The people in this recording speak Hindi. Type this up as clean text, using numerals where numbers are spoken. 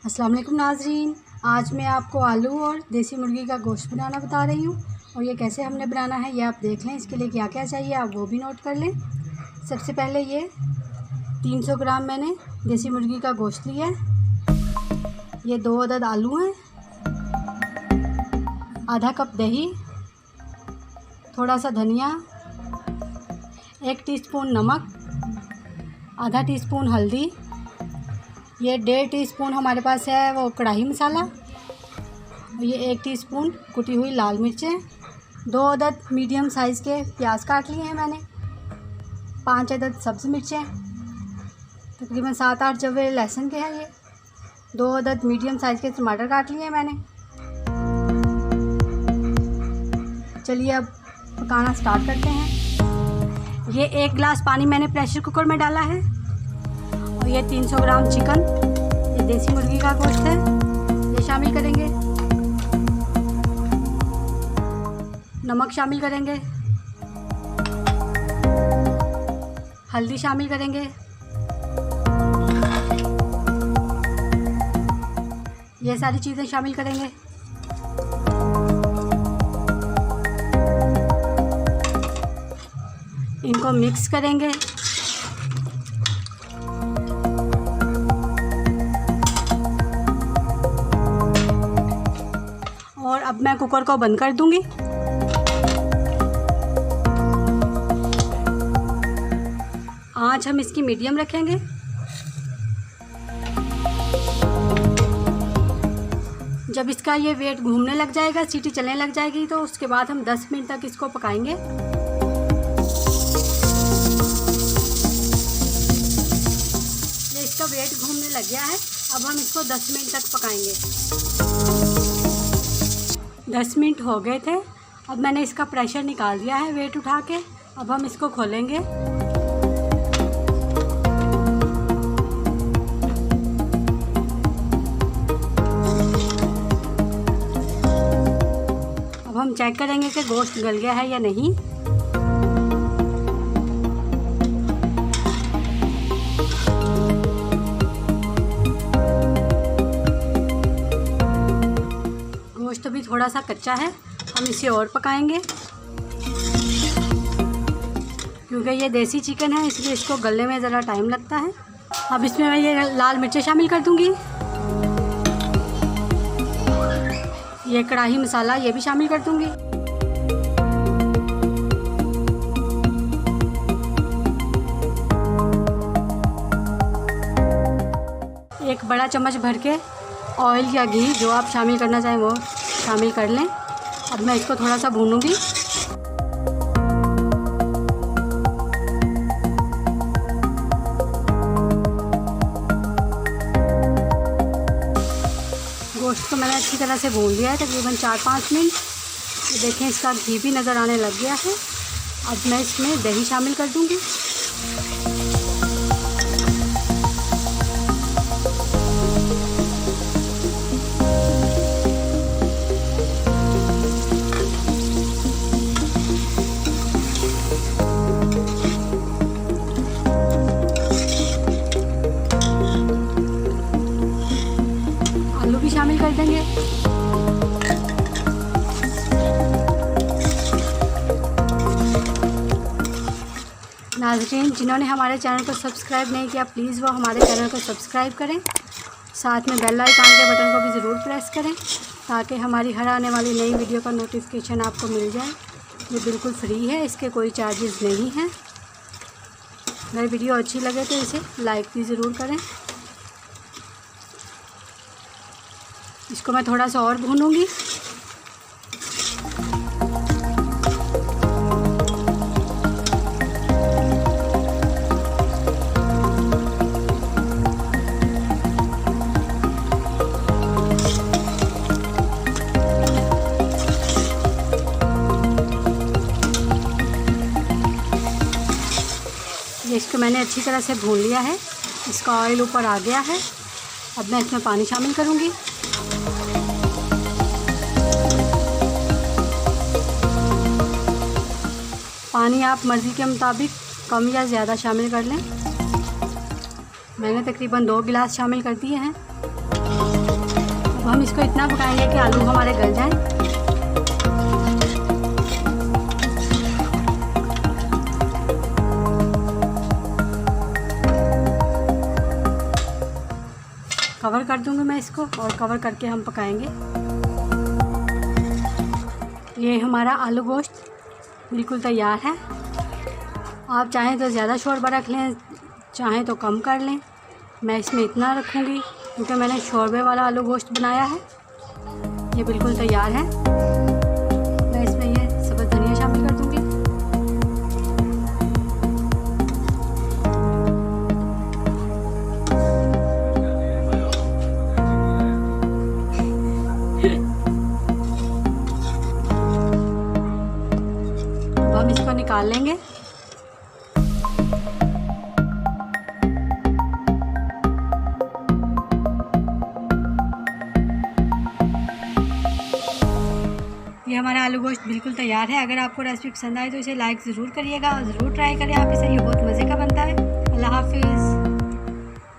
अस्सलाम वालेकुम नाज़रीन, आज मैं आपको आलू और देसी मुर्गी का गोश्त बनाना बता रही हूँ और ये कैसे हमने बनाना है ये आप देख लें। इसके लिए क्या क्या चाहिए आप वो भी नोट कर लें। सबसे पहले ये 300 ग्राम मैंने देसी मुर्गी का गोश्त लिया है। ये 2 अदद आलू हैं, आधा कप दही, थोड़ा सा धनिया, 1 टीस्पून नमक, आधा टीस्पून हल्दी, ये 1.5 टीस्पून हमारे पास है वो कढ़ाई मसाला, ये 1 टीस्पून कुटी हुई लाल मिर्चें, 2 अदद मीडियम साइज़ के प्याज काट लिए हैं मैंने, 5 अदद सब्ज़ मिर्चें, तकरीबन 7-8 जवे लहसुन के हैं, ये 2 अदद मीडियम साइज़ के टमाटर काट लिए हैं मैंने। चलिए अब पकाना स्टार्ट करते हैं। ये 1 गिलास पानी मैंने प्रेशर कुकर में डाला है और ये 300 ग्राम चिकन, ये देसी मुर्गी का गोश्त है, ये शामिल करेंगे। नमक शामिल करेंगे, हल्दी शामिल करेंगे, ये सारी चीज़ें शामिल करेंगे। इनको मिक्स करेंगे। और अब मैं कुकर को बंद कर दूंगी। आंच हम इसकी मीडियम रखेंगे। जब इसका ये वेट घूमने लग जाएगा, सीटी चलने लग जाएगी, तो उसके बाद हम 10 मिनट तक इसको पकाएंगे। ये इसका वेट घूमने लग गया है, अब हम इसको 10 मिनट तक पकाएंगे। 10 मिनट हो गए थे, अब मैंने इसका प्रेशर निकाल दिया है वेट उठा के। अब हम इसको खोलेंगे। अब हम चेक करेंगे कि गोश्त गल गया है या नहीं। गोश्त भी थोड़ा सा कच्चा है, हम इसे और पकाएंगे क्योंकि ये देसी चिकन है, इसलिए इसको गलने में ज़रा टाइम लगता है। अब इसमें मैं ये लाल मिर्चें शामिल कर दूंगी, ये कढ़ाई मसाला ये भी शामिल कर दूंगी, एक बड़ा चम्मच भर के ऑयल या घी जो आप शामिल करना चाहें वो शामिल कर लें। अब मैं इसको थोड़ा सा भूनूंगी। गोश्त को मैंने अच्छी तरह से भून लिया है, तकरीबन 4-5 मिनट। ये देखें इसका घी भी नज़र आने लग गया है। अब मैं इसमें दही शामिल कर दूंगी। आलू भी शामिल कर देंगे। नाज़रीन, जिन्होंने हमारे चैनल को सब्सक्राइब नहीं किया प्लीज़ वो हमारे चैनल को सब्सक्राइब करें, साथ में बेल आइकन के बटन को भी ज़रूर प्रेस करें ताकि हमारी हर आने वाली नई वीडियो का नोटिफिकेशन आपको मिल जाए। ये बिल्कुल फ्री है, इसके कोई चार्जेस नहीं हैं। अगर वीडियो अच्छी लगे तो इसे लाइक भी ज़रूर करें। इसको मैं थोड़ा सा और भूनूंगी। ये इसको मैंने अच्छी तरह से भून लिया है, इसका ऑयल ऊपर आ गया है। अब मैं इसमें पानी शामिल करूंगी। पानी आप मर्ज़ी के मुताबिक कम या ज़्यादा शामिल कर लें। मैंने तकरीबन 2 गिलास शामिल कर दिए हैं। इसको इतना पकाएंगे कि आलू हमारे गल जाएं। कवर कर दूंगी मैं इसको और कवर करके हम पकाएंगे। ये हमारा आलू गोश्त बिल्कुल तैयार है। आप चाहें तो ज़्यादा शोरबा रख लें, चाहें तो कम कर लें। मैं इसमें इतना रखूँगी क्योंकि मैंने शोरबे वाला आलू गोश्त बनाया है। ये बिल्कुल तैयार है। मैं इसमें ये सब्ज़ धनिया शामिल कर दूँगी। अब हम इसको निकाल लेंगे। ये हमारा आलू गोश्त बिल्कुल तैयार है। अगर आपको रेसिपी पसंद आए तो इसे लाइक ज़रूर करिएगा और ज़रूर ट्राई करें आप इसे। ये बहुत मज़े का बनता है। अल्लाह हाफिज़।